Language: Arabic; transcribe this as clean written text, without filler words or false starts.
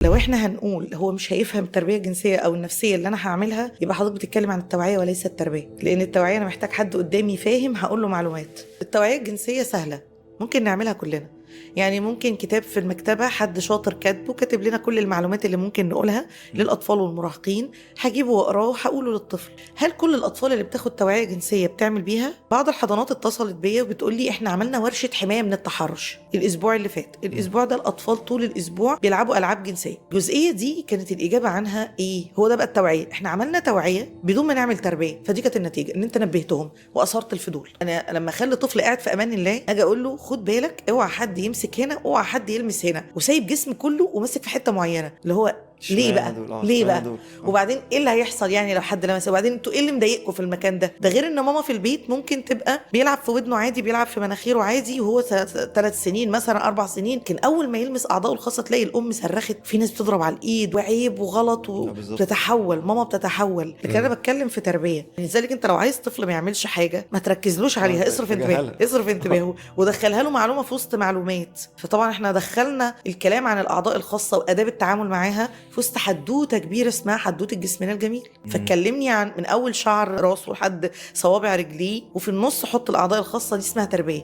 لو احنا هنقول هو مش هيفهم التربيه الجنسيه او النفسيه اللي انا هعملها، يبقى حضرتك بتتكلم عن التوعيه وليس التربيه، لان التوعيه انا محتاج حد قدامي فاهم هقول له معلومات. التوعيه الجنسيه سهله، ممكن نعملها كلنا. يعني ممكن كتاب في المكتبه حد شاطر كاتبه كاتب لنا كل المعلومات اللي ممكن نقولها للاطفال والمراهقين، هجيبه واقراه وهقوله للطفل. هل كل الاطفال اللي بتاخد توعيه جنسيه بتعمل بيها؟ بعض الحضانات اتصلت بيا وبتقول لي احنا عملنا ورشه حمايه من التحرش الاسبوع اللي فات. الاسبوع ده الاطفال طول الاسبوع بيلعبوا العاب جنسيه. الجزئيه دي كانت الاجابه عنها ايه؟ هو ده بقى التوعيه. احنا عملنا توعيه بدون ما نعمل تربيه، فدي كانت النتيجه، ان انت نبهتهم واثرت الفضول. انا لما اخلي طفل قاعد في امان الله اجي اقول له خد بالك، اوعى حد يمسك هنا، اوعى حد يلمس هنا، وسايب جسم كله وماسك في حته معينه، اللي هو ليه اشمعنى بقى؟ دول ليه اشمعنى بقى؟ دول وبعدين ايه اللي هيحصل يعني لو حد لمسه؟ وبعدين انتوا ايه اللي مضايقكم في المكان ده؟ ده غير ان ماما في البيت ممكن تبقى بيلعب في ودنه عادي، بيلعب في مناخيره عادي، وهو 3 سنين مثلا 4 سنين، كان اول ما يلمس اعضائه الخاصه تلاقي الام صرخت، في ناس بتضرب على الايد وعيب وغلط بالظبط. وبتتحول، ماما بتتحول. لكن انا بتكلم في تربيه. لذلك انت لو عايز طفل ما يعملش حاجه ما تركزلوش عليها، اصرف انتباهه، تجاهلها. اصرف انتباهه ودخلها له معلومه في وسط معلومات. فطبعا احنا دخلنا الكلام عن الاعضاء الخاصه واداب التعامل معاها في وسط حدوته كبيره اسمها حدوته جسمنا الجميل. فاتكلمني عن من اول شعر راسه لحد صوابع رجليه، وفي النص حط الاعضاء الخاصه، دي اسمها تربيه.